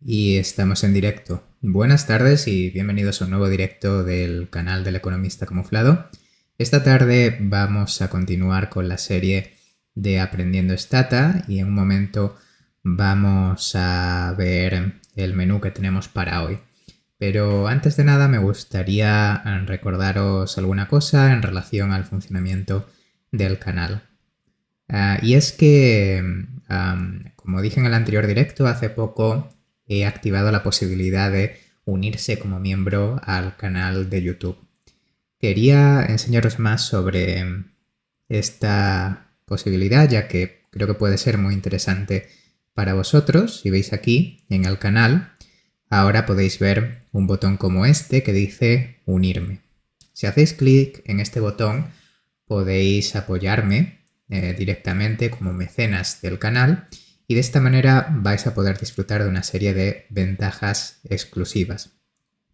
Y estamos en directo. Buenas tardes y bienvenidos a un nuevo directo del canal del Economista Camuflado. Esta tarde vamos a continuar con la serie de Aprendiendo Stata y en un momento vamos a ver el menú que tenemos para hoy. Pero antes de nada me gustaría recordaros alguna cosa en relación al funcionamiento del canal. Y es que, como dije en el anterior directo, hace poco he activado la posibilidad de unirse como miembro al canal de YouTube. Quería enseñaros más sobre esta posibilidad, ya que creo que puede ser muy interesante para vosotros. Si veis aquí en el canal, ahora podéis ver un botón como este que dice unirme. Si hacéis clic en este botón, podéis apoyarme directamente como mecenas del canal y de esta manera vais a poder disfrutar de una serie de ventajas exclusivas.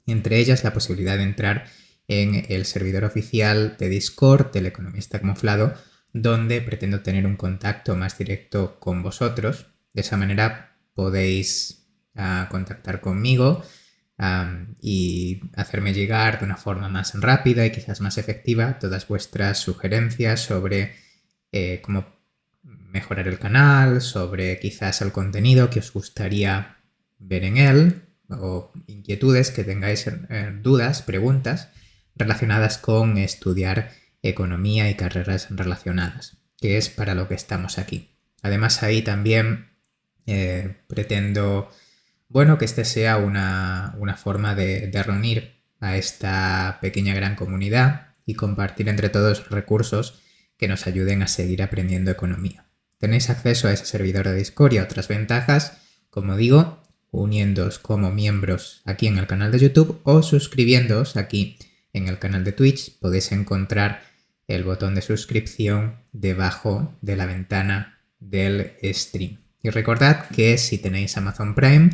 Entre ellas la posibilidad de entrar en el servidor oficial de Discord del Economista Camuflado, donde pretendo tener un contacto más directo con vosotros. De esa manera podéis contactar conmigo y hacerme llegar de una forma más rápida y quizás más efectiva todas vuestras sugerencias sobre cómo mejorar el canal, sobre quizás el contenido que os gustaría ver en él o inquietudes que tengáis, dudas, preguntas relacionadas con estudiar economía y carreras relacionadas, que es para lo que estamos aquí. Además ahí también pretendo que este sea una forma de reunir a esta pequeña gran comunidad y compartir entre todos recursos que nos ayuden a seguir aprendiendo economía. Tenéis acceso a ese servidor de Discord y a otras ventajas, como digo, uniéndoos como miembros aquí en el canal de YouTube o suscribiéndoos aquí en el canal de Twitch. Podéis encontrar el botón de suscripción debajo de la ventana del stream. Y recordad que si tenéis Amazon Prime,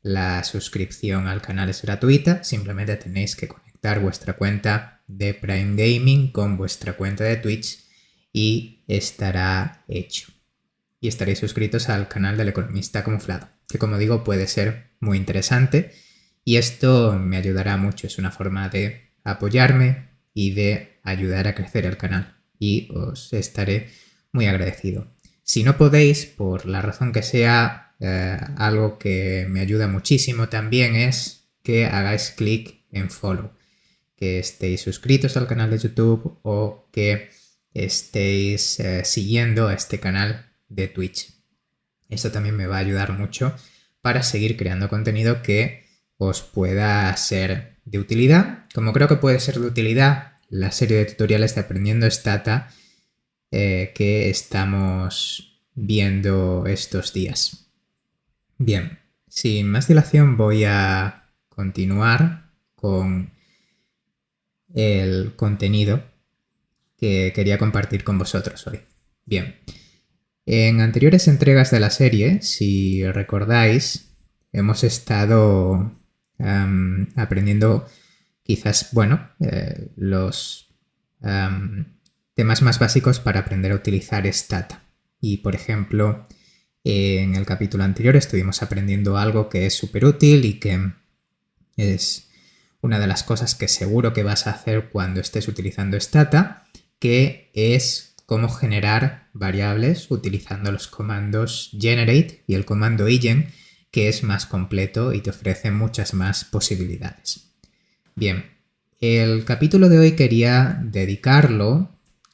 la suscripción al canal es gratuita. Simplemente tenéis que conectar vuestra cuenta de Prime Gaming con vuestra cuenta de Twitch y estará hecho. Y estaréis suscritos al canal del Economista Camuflado, que como digo puede ser muy interesante y esto me ayudará mucho. Es una forma de apoyarme y de ayudar a crecer el canal y os estaré muy agradecido. Si no podéis, por la razón que sea, algo que me ayuda muchísimo también es que hagáis clic en follow, que estéis suscritos al canal de YouTube o que estéis siguiendo a este canal de Twitch. Esto también me va a ayudar mucho para seguir creando contenido que os pueda ser de utilidad, como creo que puede ser de utilidad la serie de tutoriales de Aprendiendo Stata que estamos viendo estos días. Bien, sin más dilación voy a continuar con el contenido que quería compartir con vosotros hoy. Bien, en anteriores entregas de la serie, si recordáis, hemos estado aprendiendo quizás, los temas más básicos para aprender a utilizar Stata. Y, por ejemplo, en el capítulo anterior estuvimos aprendiendo algo que es súper útil y que es una de las cosas que seguro que vas a hacer cuando estés utilizando Stata, que es cómo generar variables utilizando los comandos generate y el comando igen, que es más completo y te ofrece muchas más posibilidades. Bien, el capítulo de hoy quería dedicarlo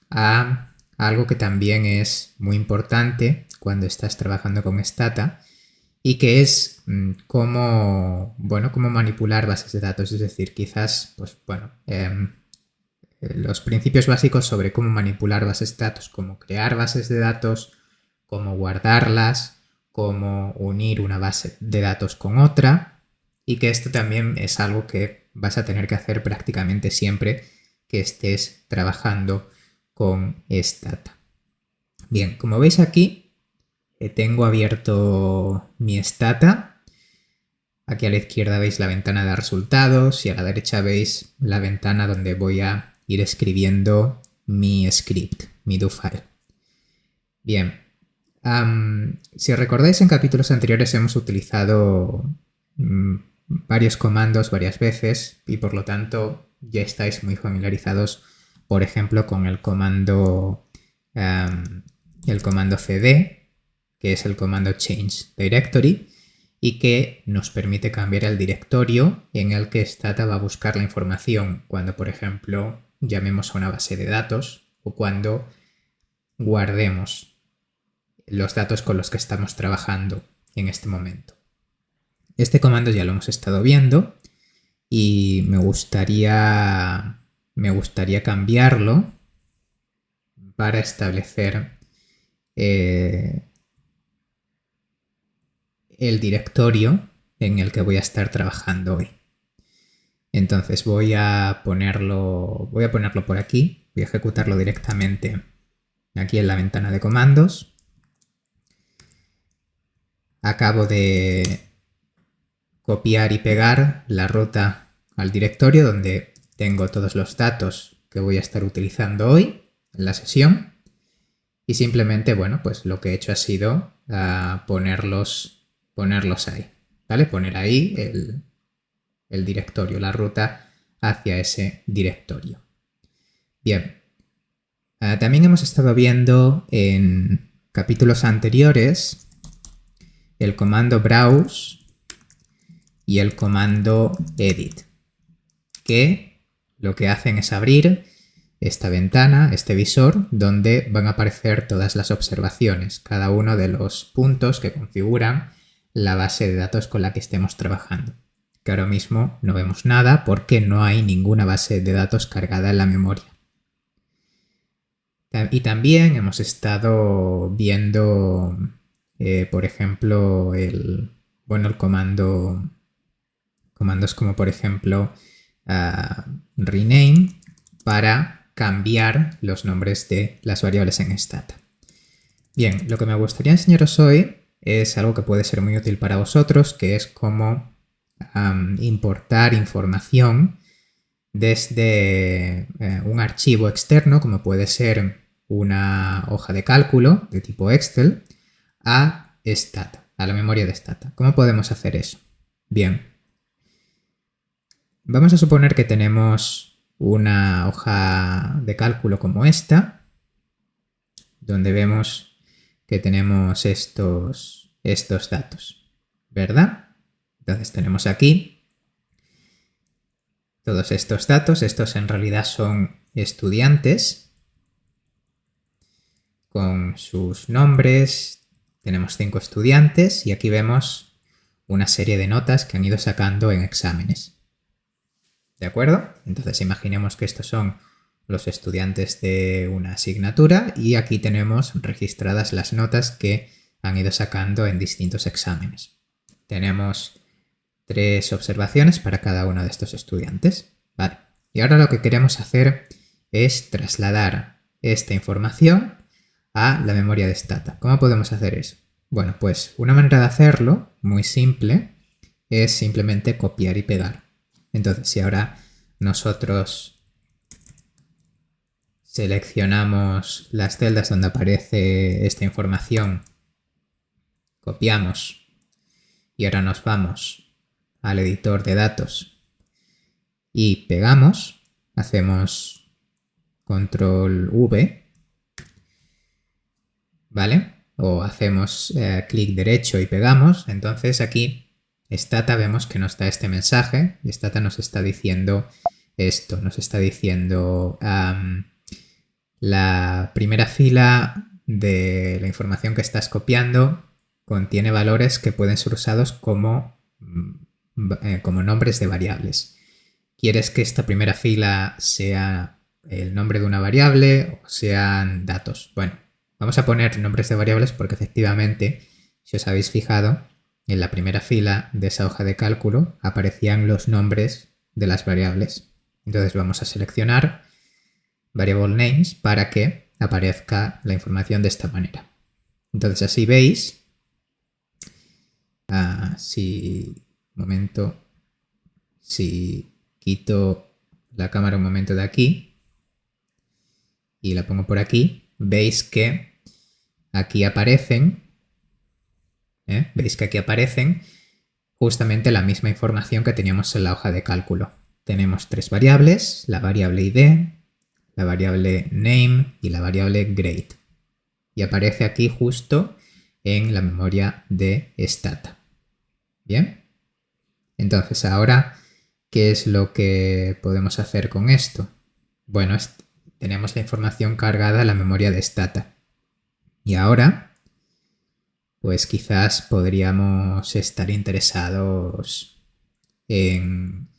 a algo que también es muy importante cuando estás trabajando con Stata y que es cómo manipular bases de datos. Es decir, quizás, los principios básicos sobre cómo manipular bases de datos, cómo crear bases de datos, cómo guardarlas, cómo unir una base de datos con otra, y que esto también es algo que vas a tener que hacer prácticamente siempre que estés trabajando con Stata. Bien, como veis aquí, tengo abierto mi Stata. Aquí a la izquierda veis la ventana de resultados y a la derecha veis la ventana donde voy a ir escribiendo mi script, mi do file. Bien, Si recordáis, en capítulos anteriores hemos utilizado varios comandos varias veces y por lo tanto ya estáis muy familiarizados, por ejemplo, con el comando cd, que es el comando change directory y que nos permite cambiar el directorio en el que Stata va a buscar la información cuando, por ejemplo, llamemos a una base de datos o cuando guardemos los datos con los que estamos trabajando en este momento. Este comando ya lo hemos estado viendo y me gustaría cambiarlo para establecer el directorio en el que voy a estar trabajando hoy. Entonces voy a ponerlo por aquí, voy a ejecutarlo directamente aquí en la ventana de comandos. Acabo de copiar y pegar la ruta al directorio donde tengo todos los datos que voy a estar utilizando hoy en la sesión y simplemente, bueno, pues lo que he hecho ha sido ponerlos ahí, ¿vale? Poner ahí el directorio, la ruta hacia ese directorio. Bien, también hemos estado viendo en capítulos anteriores el comando browse y el comando edit, que lo que hacen es abrir esta ventana, este visor, donde van a aparecer todas las observaciones, cada uno de los puntos que configuran la base de datos con la que estemos trabajando. Que ahora mismo no vemos nada porque no hay ninguna base de datos cargada en la memoria. Y también hemos estado viendo, por ejemplo, comandos como por ejemplo rename para cambiar los nombres de las variables en Stata. Bien, lo que me gustaría enseñaros hoy es algo que puede ser muy útil para vosotros, que es cómo importar información desde un archivo externo, como puede ser una hoja de cálculo de tipo Excel, a Stata, a la memoria de Stata. ¿Cómo podemos hacer eso? Bien, vamos a suponer que tenemos una hoja de cálculo como esta, donde vemos que tenemos estos datos, ¿verdad? Entonces tenemos aquí todos estos datos. Estos en realidad son estudiantes con sus nombres. Tenemos 5 estudiantes y aquí vemos una serie de notas que han ido sacando en exámenes. ¿De acuerdo? Entonces imaginemos que estos son los estudiantes de una asignatura y aquí tenemos registradas las notas que han ido sacando en distintos exámenes. Tenemos 3 observaciones para cada uno de estos estudiantes. Vale. Y ahora lo que queremos hacer es trasladar esta información a la memoria de Stata. ¿Cómo podemos hacer eso? Bueno, pues una manera de hacerlo, muy simple, es simplemente copiar y pegar. Entonces, si ahora nosotros seleccionamos las celdas donde aparece esta información, copiamos y ahora nos vamos al editor de datos y pegamos, hacemos control V, ¿vale? O hacemos clic derecho y pegamos, entonces aquí Stata vemos que nos da este mensaje y Stata nos está diciendo esto, nos está diciendo la primera fila de la información que estás copiando contiene valores que pueden ser usados como nombres de variables. ¿Quieres que esta primera fila sea el nombre de una variable o sean datos? Bueno, vamos a poner nombres de variables porque efectivamente, si os habéis fijado, en la primera fila de esa hoja de cálculo aparecían los nombres de las variables. Entonces vamos a seleccionar variable names para que aparezca la información de esta manera. Entonces así veis, si quito la cámara un momento de aquí y la pongo por aquí, veis que aquí aparecen, veis que aquí aparecen justamente la misma información que teníamos en la hoja de cálculo. Tenemos tres variables, la variable ID, la variable name y la variable grade. Y aparece aquí justo en la memoria de Stata. ¿Bien? Entonces ahora, ¿qué es lo que podemos hacer con esto? Bueno, tenemos la información cargada en la memoria de Stata. Y ahora, pues quizás podríamos estar interesados en,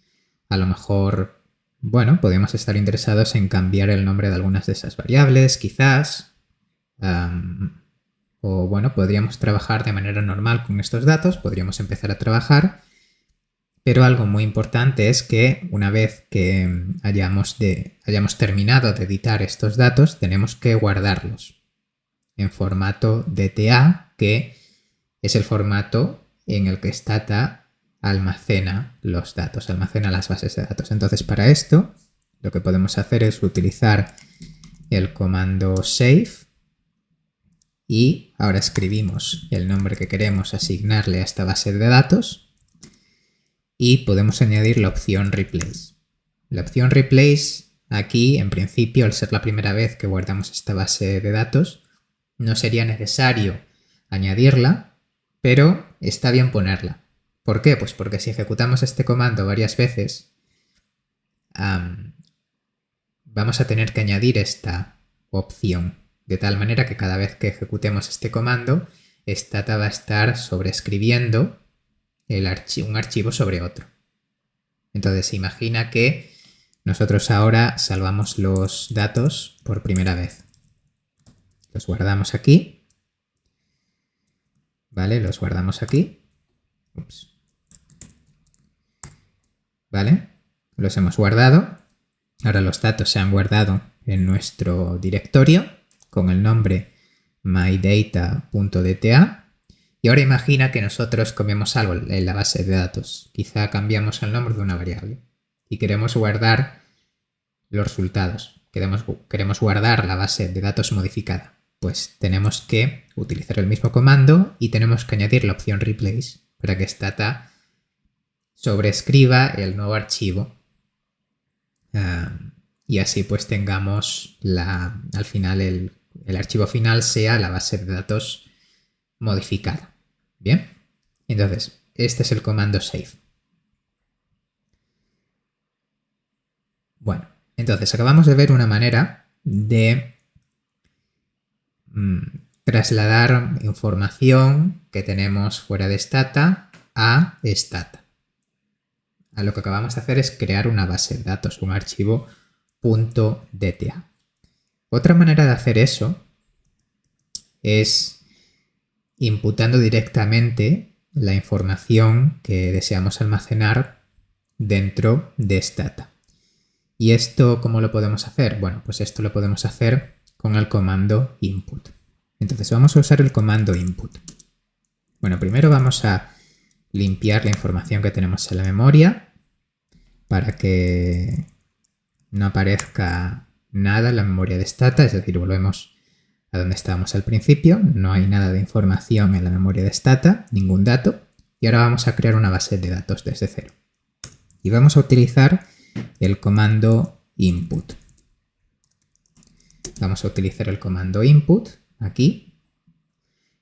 a lo mejor, bueno, podríamos estar interesados en cambiar el nombre de algunas de esas variables, quizás. O bueno, podríamos trabajar de manera normal con estos datos, podríamos empezar a trabajar, pero algo muy importante es que una vez que hayamos terminado de editar estos datos, tenemos que guardarlos en formato DTA, que es el formato en el que Stata almacena los datos, almacena las bases de datos. Entonces, para esto, lo que podemos hacer es utilizar el comando save y ahora escribimos el nombre que queremos asignarle a esta base de datos y podemos añadir la opción replace. La opción replace aquí, en principio, al ser la primera vez que guardamos esta base de datos, no sería necesario añadirla, pero está bien ponerla. ¿Por qué? Pues porque si ejecutamos este comando varias veces, vamos a tener que añadir esta opción, de tal manera que cada vez que ejecutemos este comando, Stata va a estar sobreescribiendo un archivo sobre otro. Entonces, imagina que nosotros ahora salvamos los datos por primera vez. Los guardamos aquí. ¿Vale? Los guardamos aquí. Ups. ¿Vale? Los hemos guardado. Ahora los datos se han guardado en nuestro directorio con el nombre mydata.dta. Y ahora imagina que nosotros cambiamos algo en la base de datos. Quizá cambiamos el nombre de una variable y queremos guardar los resultados. Queremos guardar la base de datos modificada. Pues tenemos que utilizar el mismo comando y tenemos que añadir la opción replace para que Stata sobreescriba el nuevo archivo y así pues tengamos al final el archivo final sea la base de datos modificada. Bien, entonces este es el comando save. Bueno, entonces acabamos de ver una manera de trasladar información que tenemos fuera de Stata a Stata. Lo que acabamos de hacer es crear una base de datos, un archivo .dta. Otra manera de hacer eso es imputando directamente la información que deseamos almacenar dentro de Stata. ¿Y esto cómo lo podemos hacer? Bueno, pues esto lo podemos hacer con el comando input. Entonces vamos a usar el comando input. Bueno, primero vamos a limpiar la información que tenemos en la memoria para que no aparezca nada en la memoria de Stata, es decir, volvemos a donde estábamos al principio, no hay nada de información en la memoria de Stata, ningún dato, y ahora vamos a crear una base de datos desde cero. Y vamos a utilizar el comando input. Vamos a utilizar el comando input aquí.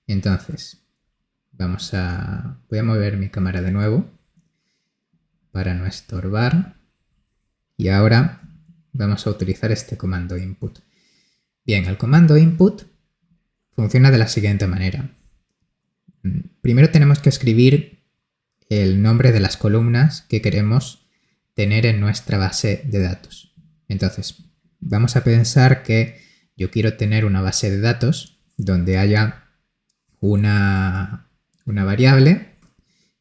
Entonces, voy a mover mi cámara de nuevo para no estorbar. Y ahora vamos a utilizar este comando input. Bien, el comando input funciona de la siguiente manera. Primero tenemos que escribir el nombre de las columnas que queremos tener en nuestra base de datos. Entonces, vamos a pensar que yo quiero tener una base de datos donde haya una variable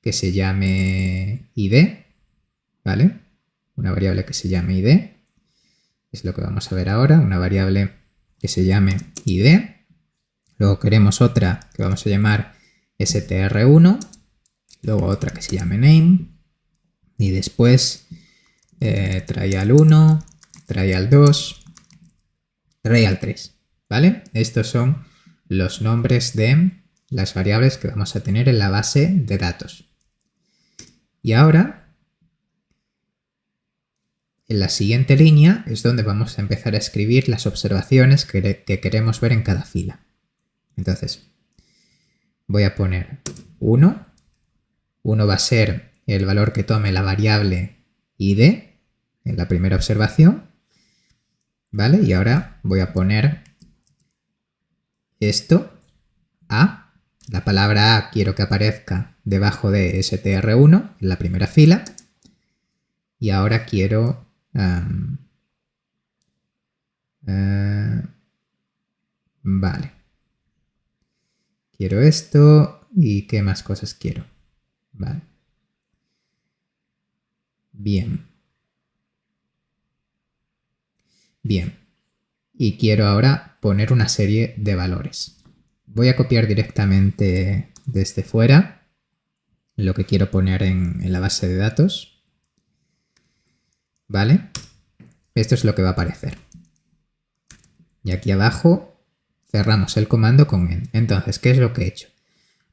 que se llame id, ¿vale? Una variable que se llame id, es lo que vamos a ver ahora, una variable que se llame id. Luego queremos otra que vamos a llamar str1, luego otra que se llame name y después trial1, trial2, trial3, ¿vale? Estos son los nombres de las variables que vamos a tener en la base de datos. Y ahora, en la siguiente línea es donde vamos a empezar a escribir las observaciones que queremos ver en cada fila. Entonces, voy a poner 1. 1 va a ser el valor que tome la variable id en la primera observación. ¿Vale? Y ahora voy a poner esto a, la palabra a quiero que aparezca debajo de str1 en la primera fila. Y ahora quiero vale. Quiero esto y qué más cosas quiero. Vale. Bien. Bien. Y quiero ahora poner una serie de valores. Voy a copiar directamente desde fuera lo que quiero poner en la base de datos. ¿Vale? Esto es lo que va a aparecer. Y aquí abajo cerramos el comando con en. Entonces, ¿qué es lo que he hecho?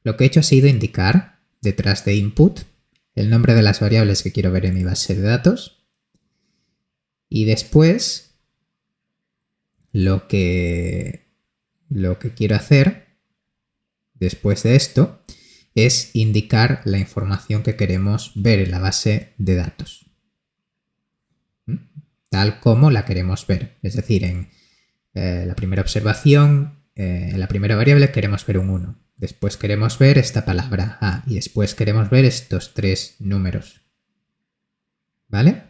Lo que he hecho ha sido indicar detrás de input el nombre de las variables que quiero ver en mi base de datos. Y después lo que quiero hacer después de esto es indicar la información que queremos ver en la base de datos. Tal como la queremos ver. Es decir, en la primera observación, en la primera variable queremos ver un 1. Después queremos ver esta palabra A y después queremos ver estos 3 números. ¿Vale?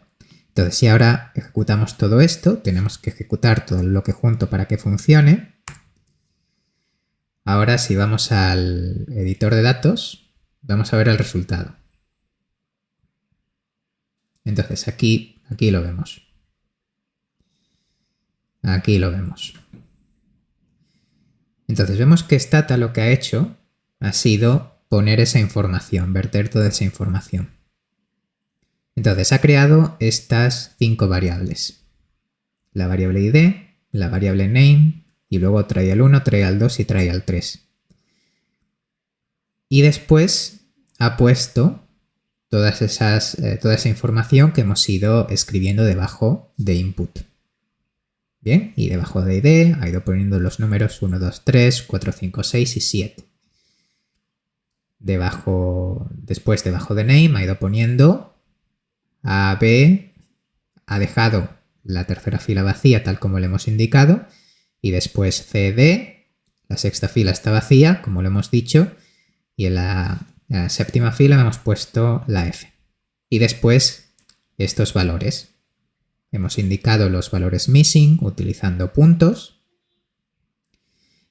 Entonces, si ahora ejecutamos todo esto, tenemos que ejecutar todo el bloque junto para que funcione. Ahora, si vamos al editor de datos, vamos a ver el resultado. Entonces, aquí lo vemos. Aquí lo vemos. Entonces vemos que Stata lo que ha hecho ha sido poner esa información, verter toda esa información. Entonces ha creado estas 5 variables. La variable id, la variable name y luego trial1, trial2 y trial3. Y después ha puesto toda esa información que hemos ido escribiendo debajo de input. Bien, y debajo de id ha ido poniendo los números 1, 2, 3, 4, 5, 6 y 7. Después debajo de name ha ido poniendo a, b, ha dejado la tercera fila vacía tal como le hemos indicado y después cd, la sexta fila está vacía como lo hemos dicho y en la séptima fila hemos puesto la f. Y después estos valores. Hemos indicado los valores missing utilizando puntos.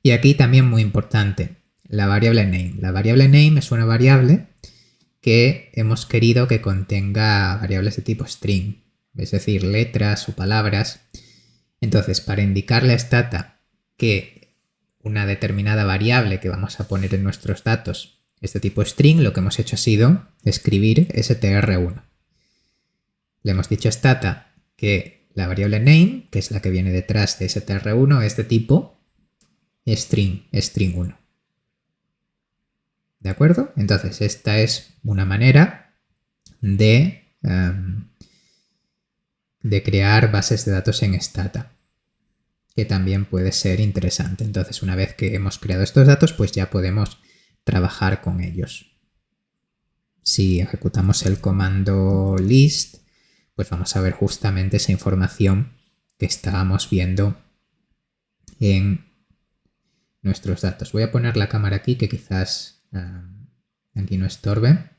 Y aquí también muy importante, la variable name. La variable name es una variable que hemos querido que contenga variables de tipo string, es decir, letras o palabras. Entonces, para indicarle a Stata que una determinada variable que vamos a poner en nuestros datos es de tipo string, lo que hemos hecho ha sido escribir str1. Le hemos dicho a Stata que la variable name, que es la que viene detrás de str1, es de tipo string1. ¿De acuerdo? Entonces, esta es una manera de crear bases de datos en Stata, que también puede ser interesante. Entonces, una vez que hemos creado estos datos, pues ya podemos trabajar con ellos. Si ejecutamos el comando list, pues vamos a ver justamente esa información que estábamos viendo en nuestros datos. Voy a poner la cámara aquí, que quizás aquí no estorbe,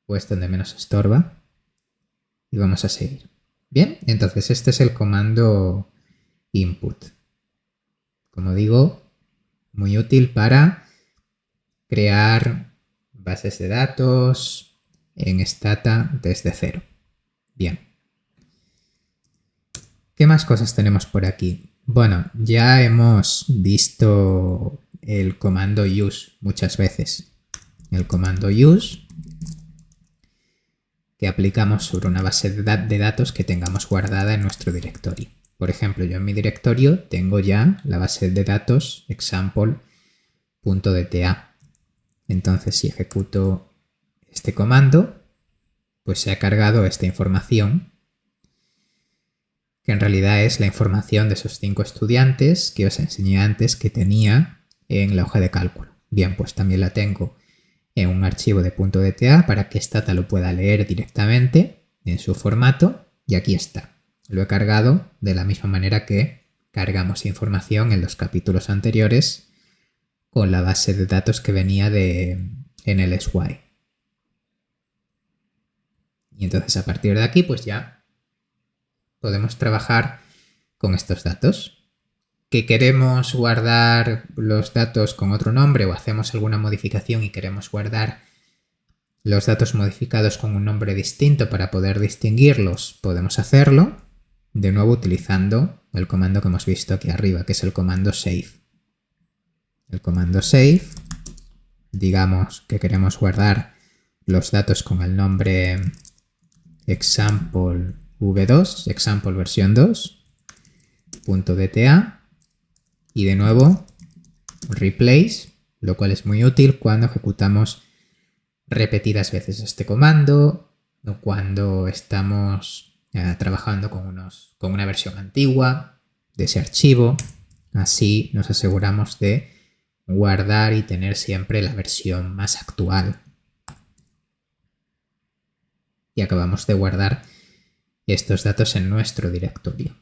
o es donde menos estorba, y vamos a seguir. Bien, entonces este es el comando input. Como digo, muy útil para crear bases de datos en Stata desde cero. Bien. ¿Qué más cosas tenemos por aquí? Bueno, ya hemos visto el comando use muchas veces. El comando use que aplicamos sobre una base de datos que tengamos guardada en nuestro directorio. Por ejemplo, yo en mi directorio tengo ya la base de datos example.dta. Entonces, si ejecuto este comando, pues se ha cargado esta información, que en realidad es la información de esos 5 estudiantes que os enseñé antes que tenía en la hoja de cálculo. Bien, pues también la tengo en un archivo de .dta para que Stata lo pueda leer directamente en su formato, y aquí está. Lo he cargado de la misma manera que cargamos información en los capítulos anteriores con la base de datos que venía en el SY. Y entonces a partir de aquí pues ya podemos trabajar con estos datos. ¿Que queremos guardar los datos con otro nombre o hacemos alguna modificación y queremos guardar los datos modificados con un nombre distinto para poder distinguirlos? Podemos hacerlo, de nuevo utilizando el comando que hemos visto aquí arriba, que es el comando save. El comando save, digamos que queremos guardar los datos con el nombre example v2, example versión 2, .dta, y de nuevo replace, lo cual es muy útil cuando ejecutamos repetidas veces este comando o cuando estamos trabajando con una versión antigua de ese archivo. Así nos aseguramos de guardar y tener siempre la versión más actual. Y acabamos de guardar estos datos en nuestro directorio.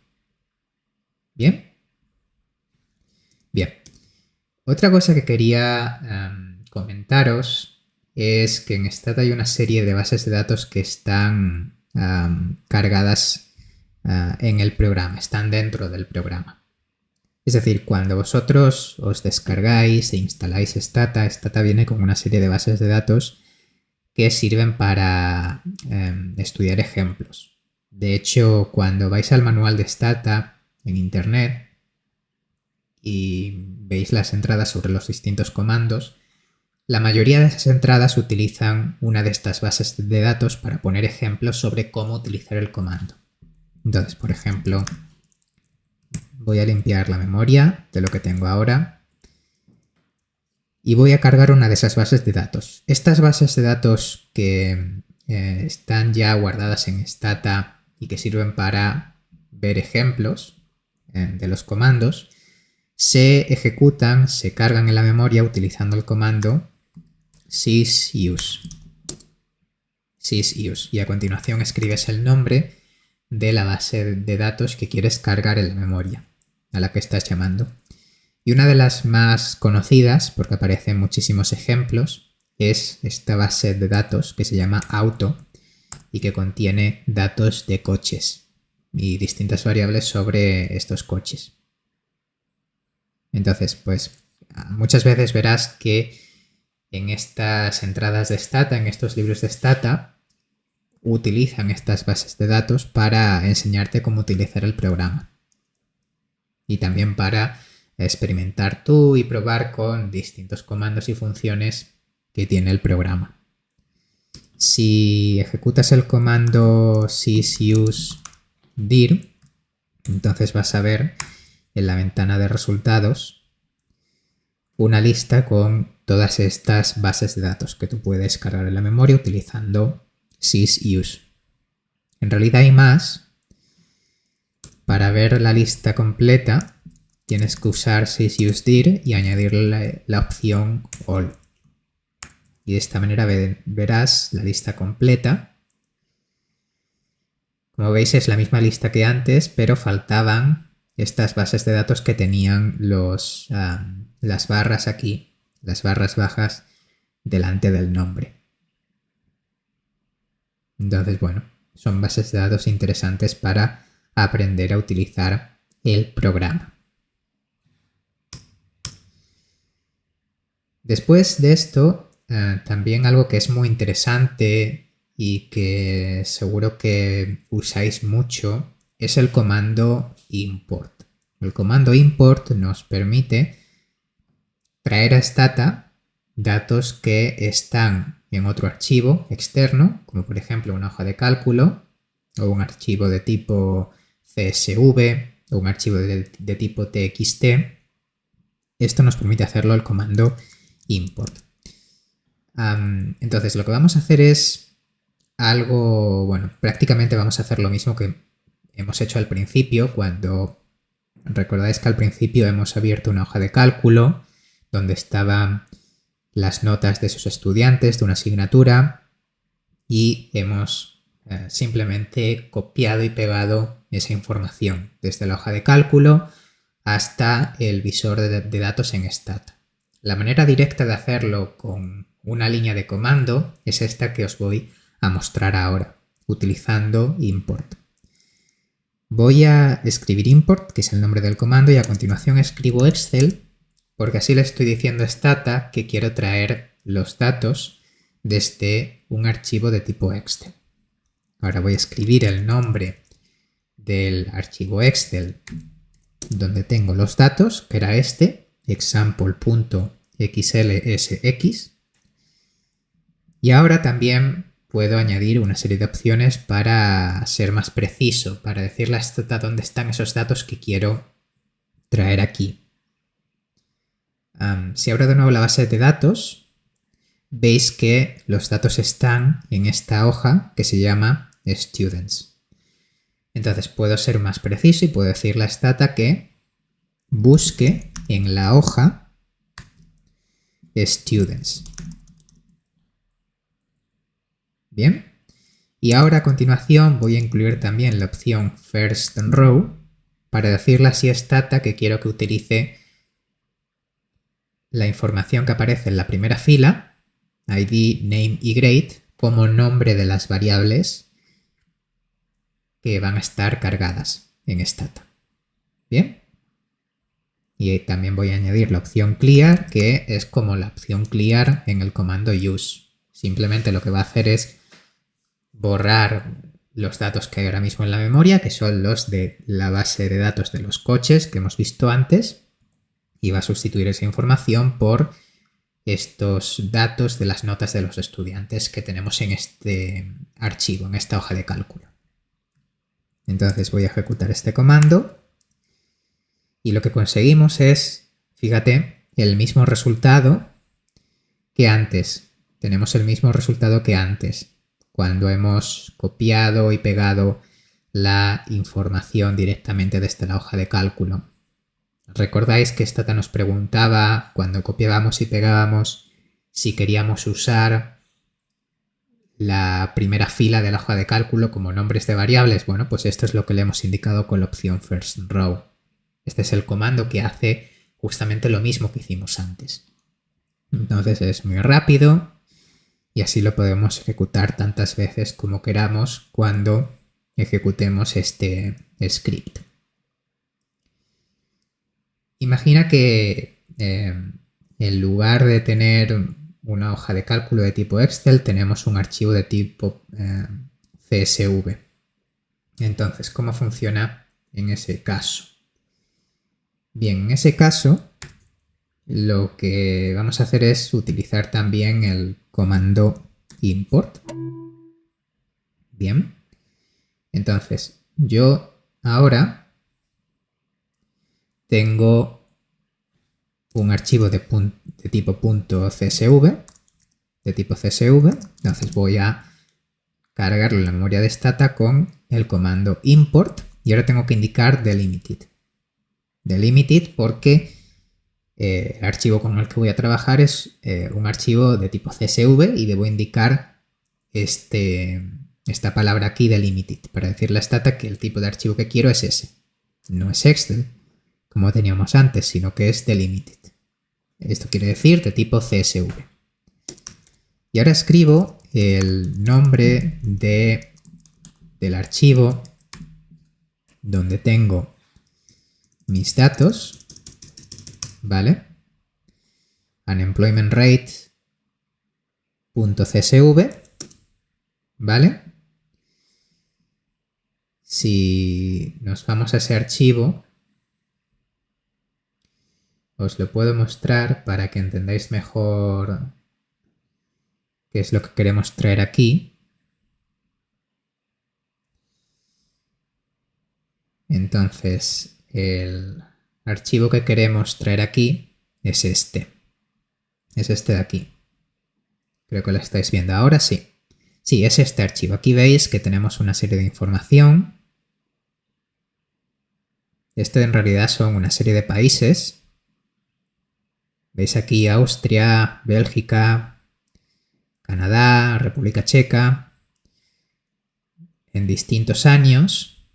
¿Bien? Bien. Otra cosa que quería comentaros es que en Stata hay una serie de bases de datos que están cargadas en el programa, están dentro del programa. Es decir, cuando vosotros os descargáis e instaláis Stata, Stata viene con una serie de bases de datos que sirven para estudiar ejemplos. De hecho, cuando vais al manual de Stata en internet y veis las entradas sobre los distintos comandos, la mayoría de esas entradas utilizan una de estas bases de datos para poner ejemplos sobre cómo utilizar el comando. Entonces, por ejemplo, voy a limpiar la memoria de lo que tengo ahora y voy a cargar una de esas bases de datos. Estas bases de datos que están ya guardadas en Stata y que sirven para ver ejemplos de los comandos, se ejecutan, se cargan en la memoria utilizando el comando sysuse. Y a continuación escribes el nombre de la base de datos que quieres cargar en la memoria, a la que estás llamando. Y una de las más conocidas, porque aparecen muchísimos ejemplos, es esta base de datos que se llama auto y que contiene datos de coches y distintas variables sobre estos coches. Entonces, pues muchas veces verás que en estas entradas de Stata, en estos libros de Stata, utilizan estas bases de datos para enseñarte cómo utilizar el programa. Y también para experimentar tú y probar con distintos comandos y funciones que tiene el programa. Si ejecutas el comando sysusedir, entonces vas a ver en la ventana de resultados una lista con todas estas bases de datos que tú puedes cargar en la memoria utilizando sysuse. En realidad hay más. Para ver la lista completa tienes que usar sysusedir y añadirle la opción all. Y de esta manera verás la lista completa. Como veis es la misma lista que antes, pero faltaban estas bases de datos que tenían las barras aquí, las barras bajas delante del nombre. Entonces, bueno, son bases de datos interesantes para aprender a utilizar el programa. Después de esto, también algo que es muy interesante y que seguro que usáis mucho es el comando import. El comando import nos permite traer a Stata datos que están en otro archivo externo, como por ejemplo una hoja de cálculo o un archivo de tipo CSV o un archivo de tipo txt, esto nos permite hacerlo el comando import. Entonces lo que vamos a hacer es algo, bueno, prácticamente vamos a hacer lo mismo que hemos hecho al principio, cuando recordáis que al principio hemos abierto una hoja de cálculo donde estaban las notas de sus estudiantes de una asignatura y hemos simplemente copiado y pegado esa información desde la hoja de cálculo hasta el visor de datos en Stata. La manera directa de hacerlo con una línea de comando es esta que os voy a mostrar ahora, utilizando import. Voy a escribir import, que es el nombre del comando, y a continuación escribo Excel, porque así le estoy diciendo a Stata que quiero traer los datos desde un archivo de tipo Excel. Ahora voy a escribir el nombre del archivo Excel donde tengo los datos, que era este, example.xlsx. Y ahora también puedo añadir una serie de opciones para ser más preciso, para decirle a Stata dónde están esos datos que quiero traer aquí. Si abro de nuevo la base de datos, veis que los datos están en esta hoja que se llama Students. Entonces puedo ser más preciso y puedo decirle a Stata que busque en la hoja Students. Bien. Y ahora a continuación voy a incluir también la opción First Row para decirle así a Stata que quiero que utilice la información que aparece en la primera fila, ID, Name y Grade, como nombre de las variables que van a estar cargadas en Stata. Bien. Y también voy a añadir la opción Clear, que es como la opción Clear en el comando Use. Simplemente lo que va a hacer es borrar los datos que hay ahora mismo en la memoria, que son los de la base de datos de los coches que hemos visto antes, y va a sustituir esa información por estos datos de las notas de los estudiantes que tenemos en este archivo, en esta hoja de cálculo. Entonces voy a ejecutar este comando y lo que conseguimos es, fíjate, el mismo resultado que antes. Tenemos el mismo resultado que antes, cuando hemos copiado y pegado la información directamente desde la hoja de cálculo. ¿Recordáis que Stata nos preguntaba cuando copiábamos y pegábamos si queríamos usar la primera fila de la hoja de cálculo como nombres de variables? Bueno, pues esto es lo que le hemos indicado con la opción First Row. Este es el comando que hace justamente lo mismo que hicimos antes. Entonces es muy rápido y así lo podemos ejecutar tantas veces como queramos cuando ejecutemos este script. Imagina que en lugar de tener una hoja de cálculo de tipo Excel, tenemos un archivo de tipo CSV. Entonces, ¿cómo funciona en ese caso? Bien, en ese caso, lo que vamos a hacer es utilizar también el comando import. Bien, entonces yo ahora tengo un archivo de tipo .csv, entonces voy a cargarlo en la memoria de Stata con el comando import y ahora tengo que indicar delimited. Delimited porque el archivo con el que voy a trabajar es un archivo de tipo CSV y debo indicar esta palabra aquí, delimited, para decirle a Stata que el tipo de archivo que quiero es ese. No es Excel, como teníamos antes, sino que es delimited. Esto quiere decir de tipo CSV. Y ahora escribo el nombre del archivo donde tengo mis datos, ¿vale? unemploymentrate.csv, ¿vale? Si nos vamos a ese archivo, os lo puedo mostrar para que entendáis mejor qué es lo que queremos traer aquí. Entonces, el archivo que queremos traer aquí es este. Es este de aquí. Creo que lo estáis viendo ahora, sí. Sí, es este archivo. Aquí veis que tenemos una serie de información. Este en realidad son una serie de países. Veis aquí Austria, Bélgica, Canadá, República Checa, en distintos años.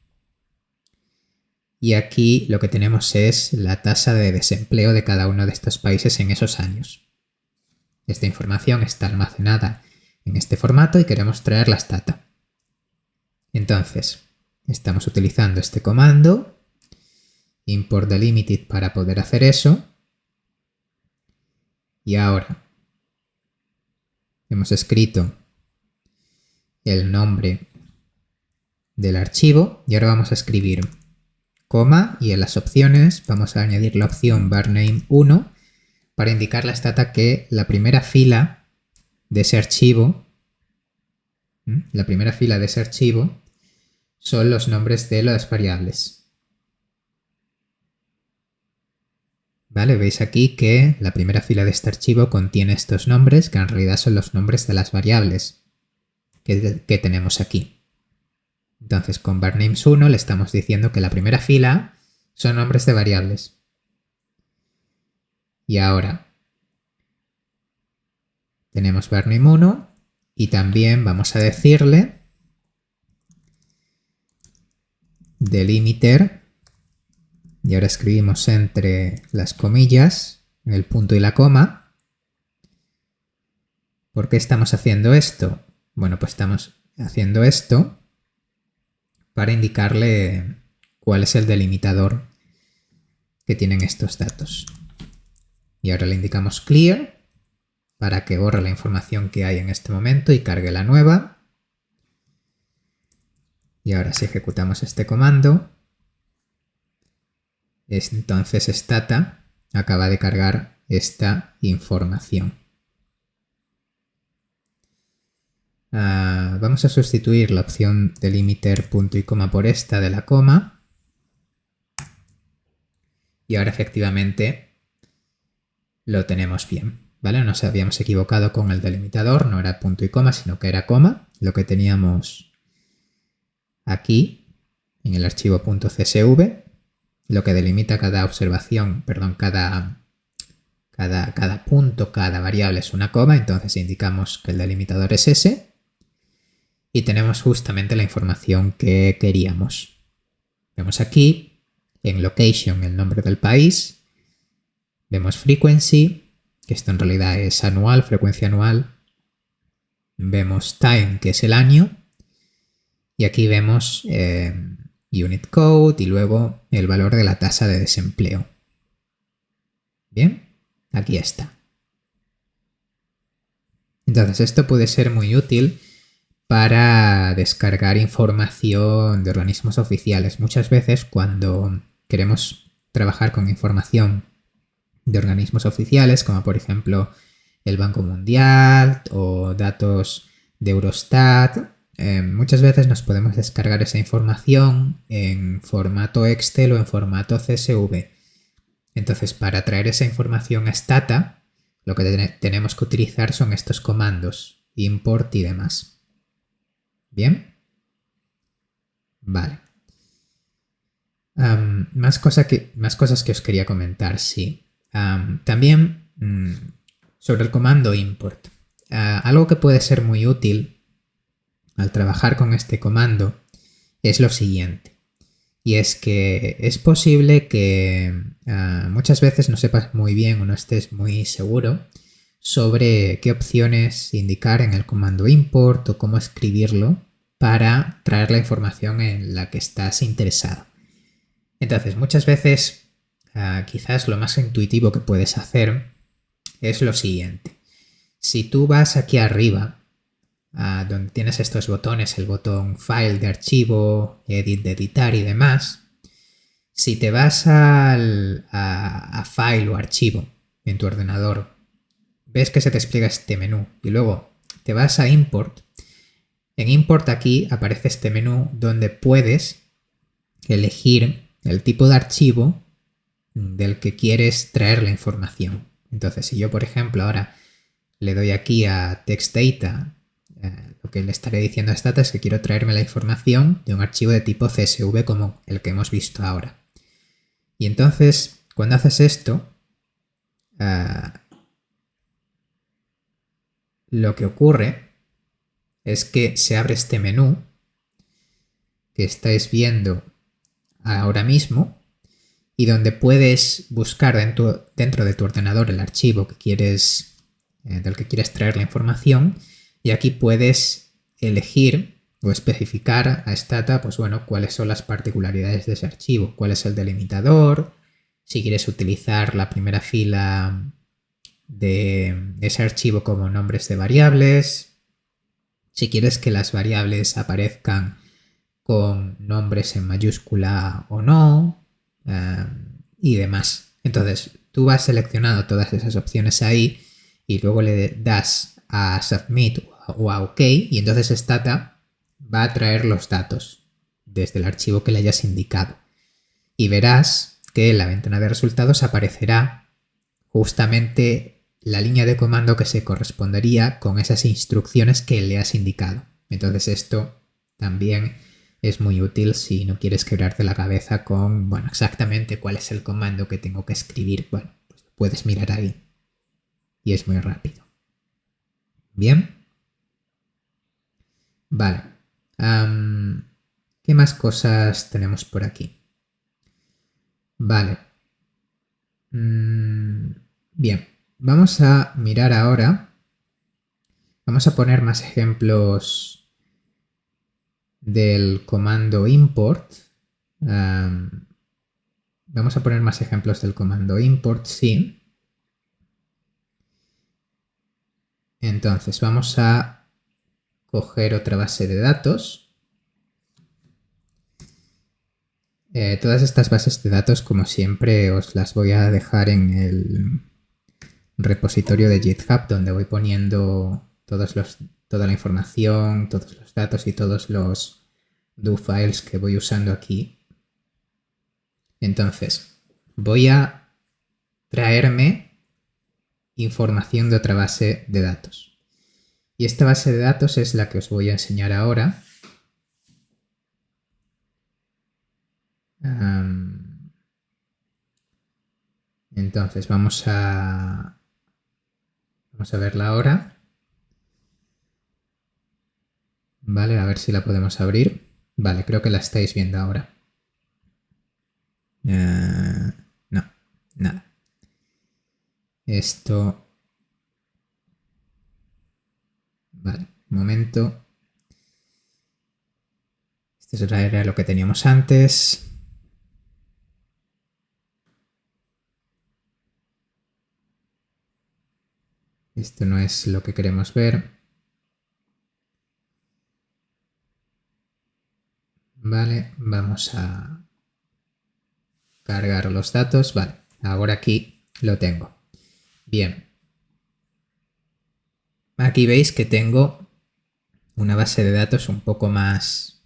Y aquí lo que tenemos es la tasa de desempleo de cada uno de estos países en esos años. Esta información está almacenada en este formato y queremos traer la data. Entonces, estamos utilizando este comando, import delimited, para poder hacer eso. Y ahora hemos escrito el nombre del archivo y ahora vamos a escribir coma y en las opciones vamos a añadir la opción varname 1 para indicarle a Stata que la primera fila de ese archivo, son los nombres de las variables. ¿Vale? Veis aquí que la primera fila de este archivo contiene estos nombres, que en realidad son los nombres de las variables que tenemos aquí. Entonces, con varnames 1 le estamos diciendo que la primera fila son nombres de variables. Y ahora tenemos varname 1 y también vamos a decirle delimiter, y ahora escribimos entre las comillas el punto y la coma. ¿Por qué estamos haciendo esto? Bueno, pues estamos haciendo esto para indicarle cuál es el delimitador que tienen estos datos. Y ahora le indicamos clear para que borre la información que hay en este momento y cargue la nueva. Y ahora si ejecutamos este comando, entonces Stata acaba de cargar esta información. Vamos a sustituir la opción delimiter punto y coma por esta de la coma. Y ahora efectivamente lo tenemos bien, ¿vale? Nos habíamos equivocado con el delimitador, no era punto y coma, sino que era coma. Lo que teníamos aquí en el archivo .csv, lo que delimita cada observación, perdón, cada punto, cada variable es una coma, entonces indicamos que el delimitador es ese. Y tenemos justamente la información que queríamos. Vemos aquí, en location, el nombre del país. Vemos frequency, que esto en realidad es anual, frecuencia anual. Vemos time, que es el año. Y aquí vemos unit code y luego el valor de la tasa de desempleo. Bien, aquí está. Entonces esto puede ser muy útil para descargar información de organismos oficiales. Muchas veces cuando queremos trabajar con información de organismos oficiales, como por ejemplo el Banco Mundial o datos de Eurostat, muchas veces nos podemos descargar esa información en formato Excel o en formato CSV. Entonces, para traer esa información a Stata, lo que tenemos que utilizar son estos comandos, import y demás. ¿Bien? Vale. Más cosas que os quería comentar, sí. También sobre el comando import. Algo que puede ser muy útil al trabajar con este comando es lo siguiente. Y es que es posible que muchas veces no sepas muy bien o no estés muy seguro sobre qué opciones indicar en el comando import o cómo escribirlo para traer la información en la que estás interesado. Entonces, muchas veces quizás lo más intuitivo que puedes hacer es lo siguiente. Si tú vas aquí arriba, donde tienes estos botones, el botón File de archivo, Edit de editar y demás, si te vas a File o archivo en tu ordenador, ves que se te despliega este menú y luego te vas a Import. En Import aquí aparece este menú donde puedes elegir el tipo de archivo del que quieres traer la información. Entonces, si yo, por ejemplo, ahora le doy aquí a TextData, lo que le estaré diciendo a Stata es que quiero traerme la información de un archivo de tipo CSV como el que hemos visto ahora. Y entonces, cuando haces esto, lo que ocurre es que se abre este menú que estáis viendo ahora mismo y donde puedes buscar dentro de tu ordenador el archivo que quieres, del que quieres traer la información, y aquí puedes elegir o especificar a Stata, pues bueno, cuáles son las particularidades de ese archivo, cuál es el delimitador, si quieres utilizar la primera fila de ese archivo como nombres de variables, si quieres que las variables aparezcan con nombres en mayúscula o no, y demás. Entonces, tú vas seleccionando todas esas opciones ahí y luego le das a Submit o a OK, y entonces Stata va a traer los datos desde el archivo que le hayas indicado. Y verás que en la ventana de resultados aparecerá justamente la línea de comando que se correspondería con esas instrucciones que le has indicado. Entonces esto también es muy útil si no quieres quebrarte la cabeza con, bueno, exactamente cuál es el comando que tengo que escribir. Bueno, pues puedes mirar ahí y es muy rápido. Bien. Vale. ¿Qué más cosas tenemos por aquí? Vale. Bien. Vamos a mirar ahora. Vamos a poner más ejemplos del comando import. Vamos a poner más ejemplos del comando import, sí. Entonces vamos a coger otra base de datos. Todas estas bases de datos, como siempre, os las voy a dejar en el repositorio de GitHub, donde voy poniendo toda la información, todos los datos y todos los do files que voy usando aquí. Entonces, voy a traerme información de otra base de datos. Y esta base de datos es la que os voy a enseñar ahora. Entonces vamos a verla ahora. Vale, a ver si la podemos abrir. Vale, creo que la estáis viendo ahora. No, nada. Esto... Vale, un momento. Esto era lo que teníamos antes. Esto no es lo que queremos ver. Vale, vamos a cargar los datos. Vale, ahora aquí lo tengo. Bien. Aquí veis que tengo una base de datos un poco más...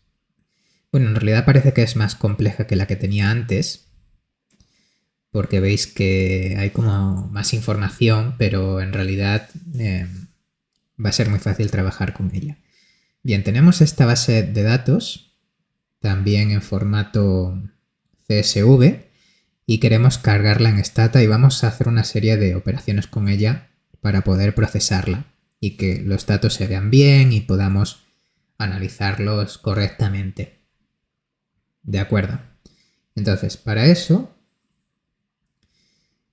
Bueno, en realidad parece que es más compleja que la que tenía antes, porque veis que hay como más información, pero en realidad va a ser muy fácil trabajar con ella. Bien, tenemos esta base de datos también en formato CSV y queremos cargarla en Stata y vamos a hacer una serie de operaciones con ella para poder procesarla y que los datos se vean bien y podamos analizarlos correctamente. De acuerdo. Entonces, para eso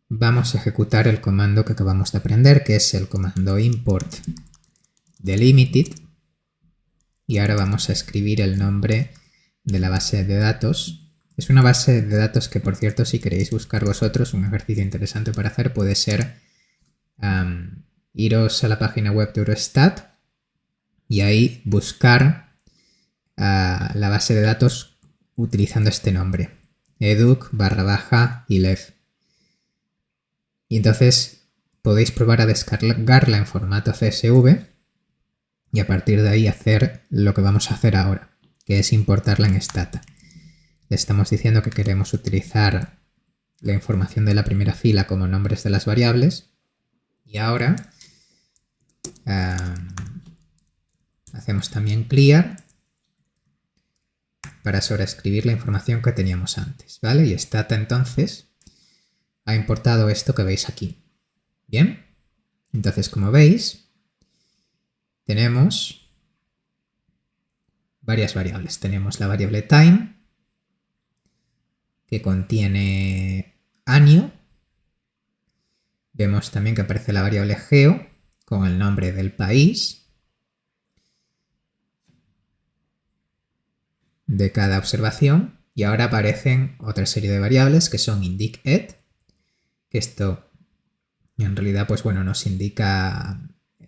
vamos a ejecutar el comando que acabamos de aprender, que es el comando import delimited. Y ahora vamos a escribir el nombre de la base de datos. Es una base de datos que, por cierto, si queréis buscar vosotros, un ejercicio interesante para hacer puede ser iros a la página web de Eurostat y ahí buscar la base de datos utilizando este nombre, educ_ilef. Y entonces podéis probar a descargarla en formato CSV y a partir de ahí hacer lo que vamos a hacer ahora, que es importarla en Stata. le estamos diciendo que queremos utilizar la información de la primera fila como nombres de las variables. Y ahora hacemos también clear para sobreescribir la información que teníamos antes, ¿vale? Y Stata entonces ha importado esto que veis aquí. Bien, entonces como veis tenemos varias variables. Tenemos la variable time, que contiene año. Vemos también que aparece la variable geo con el nombre del país de cada observación. Y ahora aparecen otra serie de variables que son indic_ed, que esto en realidad pues bueno, nos indica,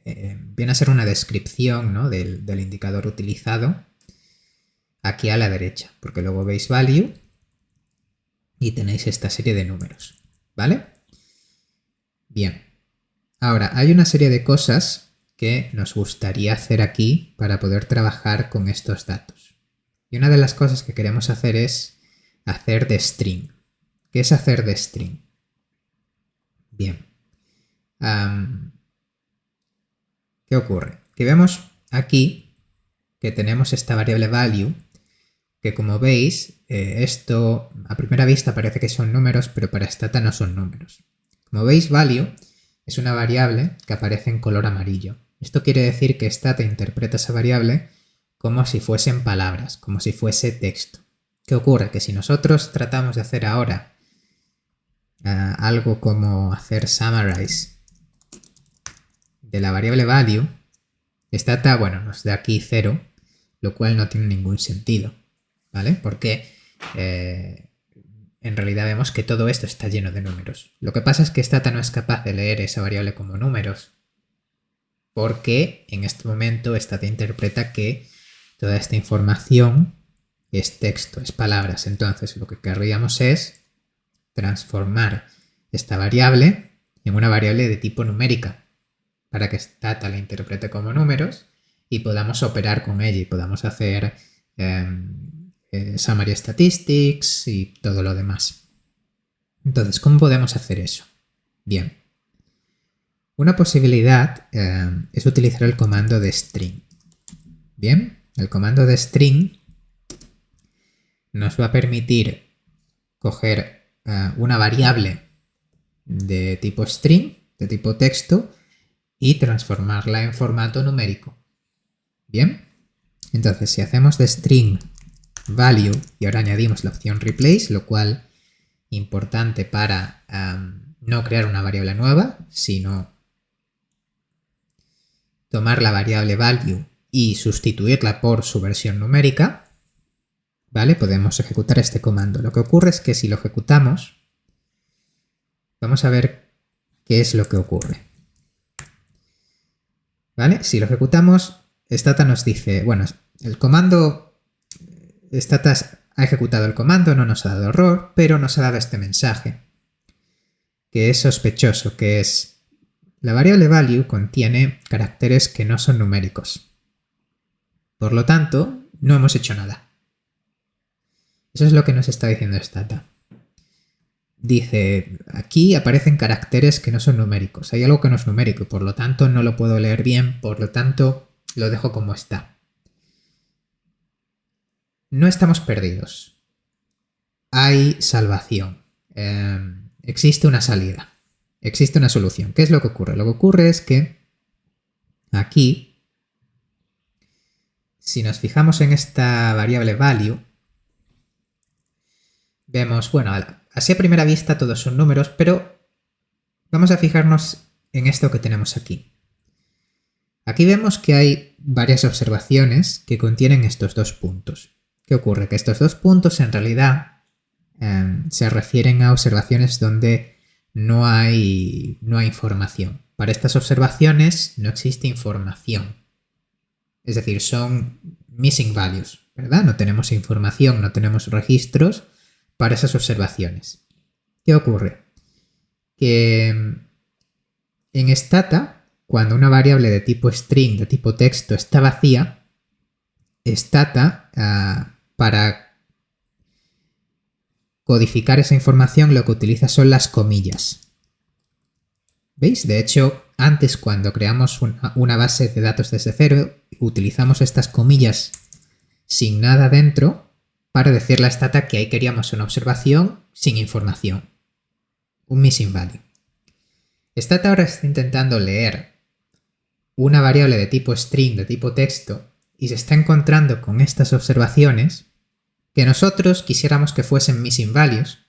viene a ser una descripción, ¿no?, del indicador utilizado aquí a la derecha, porque luego veis value y tenéis esta serie de números, ¿vale? Bien, ahora hay una serie de cosas que nos gustaría hacer aquí para poder trabajar con estos datos. Y una de las cosas que queremos hacer es hacer de string. ¿Qué es hacer de string? Bien. ¿Qué ocurre? Que vemos aquí que tenemos esta variable value, que como veis, esto a primera vista parece que son números, pero para Stata no son números. Como veis, value es una variable que aparece en color amarillo. Esto quiere decir que Stata interpreta esa variable como si fuesen palabras, como si fuese texto. ¿Qué ocurre? Que si nosotros tratamos de hacer ahora algo como hacer summarize de la variable value, Stata, bueno, nos da aquí 0, lo cual no tiene ningún sentido, ¿vale? Porque en realidad vemos que todo esto está lleno de números. Lo que pasa es que Stata no es capaz de leer esa variable como números, porque en este momento Stata interpreta que toda esta información es texto, es palabras. Entonces lo que querríamos es transformar esta variable en una variable de tipo numérica, para que Stata la interprete como números y podamos operar con ella y podamos hacer summary statistics y todo lo demás. Entonces, ¿cómo podemos hacer eso? Bien, una posibilidad es utilizar el comando de string. Bien, el comando de string nos va a permitir coger una variable de tipo string, de tipo texto, y transformarla en formato numérico. Bien, entonces si hacemos de string value y ahora añadimos la opción replace, lo cual importante para no crear una variable nueva, sino tomar la variable value y sustituirla por su versión numérica, ¿vale? Podemos ejecutar este comando. Lo que ocurre es que si lo ejecutamos, vamos a ver qué es lo que ocurre. ¿Vale? Si lo ejecutamos, Stata nos dice, bueno, el comando, Stata ha ejecutado el comando, no nos ha dado error, pero nos ha dado este mensaje, que es sospechoso, que es, la variable value contiene caracteres que no son numéricos. Por lo tanto, no hemos hecho nada. Eso es lo que nos está diciendo Stata. Dice, aquí aparecen caracteres que no son numéricos. Hay algo que no es numérico y por lo tanto no lo puedo leer bien, por lo tanto lo dejo como está. No estamos perdidos. Hay salvación. Existe una salida. Existe una solución. ¿Qué es lo que ocurre? Lo que ocurre es que aquí, si nos fijamos en esta variable value, vemos, bueno, así a primera vista todos son números, pero vamos a fijarnos en esto que tenemos aquí. Aquí vemos que hay varias observaciones que contienen estos dos puntos. ¿Qué ocurre? Que estos dos puntos en realidad se refieren a observaciones donde no hay información. Para estas observaciones no existe información. Es decir, son missing values, ¿verdad? No tenemos información, no tenemos registros para esas observaciones. ¿Qué ocurre? Que en Stata, cuando una variable de tipo string, de tipo texto, está vacía, Stata, para codificar esa información lo que utiliza son las comillas. ¿Veis? De hecho, antes cuando creamos una base de datos desde cero, utilizamos estas comillas sin nada dentro para decirle a Stata que ahí queríamos una observación sin información. Un missing value. Stata ahora está intentando leer una variable de tipo string, de tipo texto, y se está encontrando con estas observaciones que nosotros quisiéramos que fuesen missing values,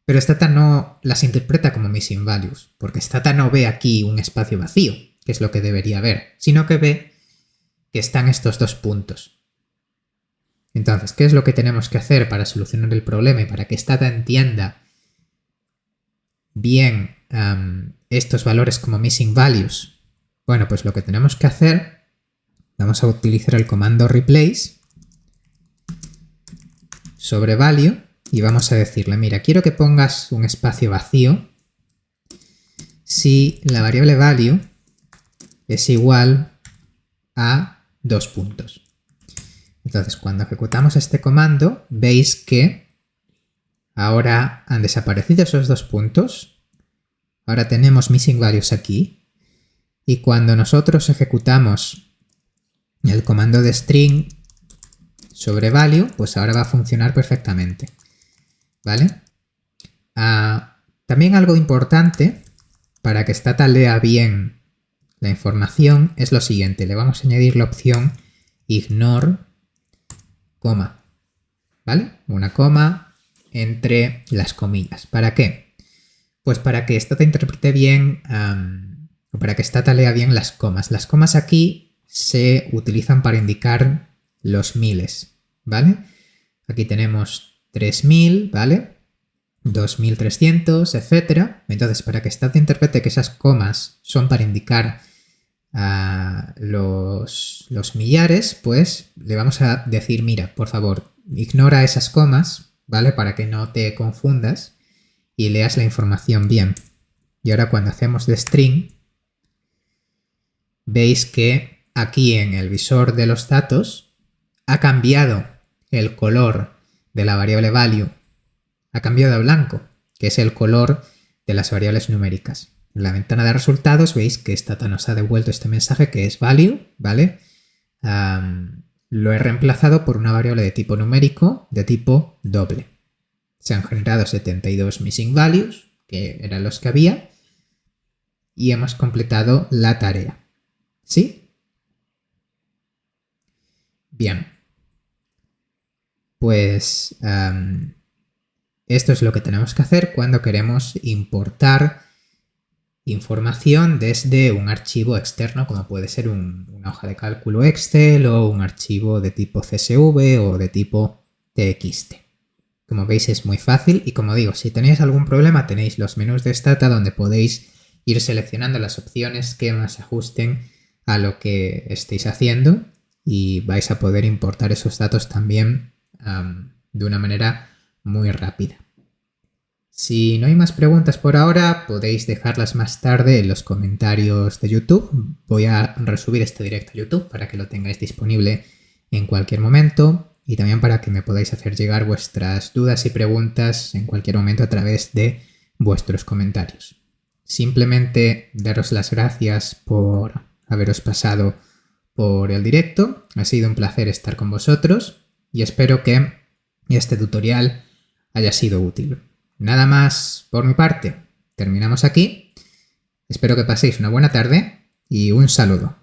pero Stata no las interpreta como missing values, porque Stata no ve aquí un espacio vacío, que es lo que debería ver, sino que ve que están estos dos puntos. Entonces, ¿qué es lo que tenemos que hacer para solucionar el problema y para que Stata entienda bien estos valores como missing values? Bueno, pues lo que tenemos que hacer, vamos a utilizar el comando replace sobre value y vamos a decirle, mira, quiero que pongas un espacio vacío si la variable value es igual a 2 puntos. Entonces, cuando ejecutamos este comando, veis que ahora han desaparecido esos 2 puntos. Ahora tenemos missing values aquí. Y cuando nosotros ejecutamos el comando de string sobre value, pues ahora va a funcionar perfectamente. ¿Vale? También algo importante para que Stata lea bien la información es lo siguiente. Le vamos a añadir la opción ignore coma. ¿Vale? Una coma entre las comillas. ¿Para qué? Pues para que Stata interprete bien, o para que Stata lea bien las comas. Las comas aquí se utilizan para indicar los miles, ¿vale? Aquí tenemos 3000, ¿vale? 2300, etc. Entonces, para que Stata interprete que esas comas son para indicar los millares, pues le vamos a decir, mira, por favor, ignora esas comas, ¿vale? Para que no te confundas y leas la información bien. Y ahora cuando hacemos de string, veis que aquí en el visor de los datos ha cambiado el color de la variable value, ha cambiado a blanco, que es el color de las variables numéricas. En la ventana de resultados veis que Stata nos ha devuelto este mensaje que es value, ¿vale? Lo he reemplazado por una variable de tipo numérico de tipo doble. Se han generado 72 missing values, que eran los que había, y hemos completado la tarea. ¿Sí? Bien. Pues esto es lo que tenemos que hacer cuando queremos importar información desde un archivo externo, como puede ser una hoja de cálculo Excel o un archivo de tipo CSV o de tipo TXT. Como veis es muy fácil y como digo, si tenéis algún problema tenéis los menús de Stata donde podéis ir seleccionando las opciones que más se ajusten a lo que estéis haciendo y vais a poder importar esos datos también de una manera muy rápida. Si no hay más preguntas por ahora, podéis dejarlas más tarde en los comentarios de YouTube. Voy a resubir este directo a YouTube para que lo tengáis disponible en cualquier momento y también para que me podáis hacer llegar vuestras dudas y preguntas en cualquier momento a través de vuestros comentarios. Simplemente daros las gracias por haberos pasado por el directo. Ha sido un placer estar con vosotros y espero que este tutorial haya sido útil. Nada más por mi parte. Terminamos aquí. Espero que paséis una buena tarde y un saludo.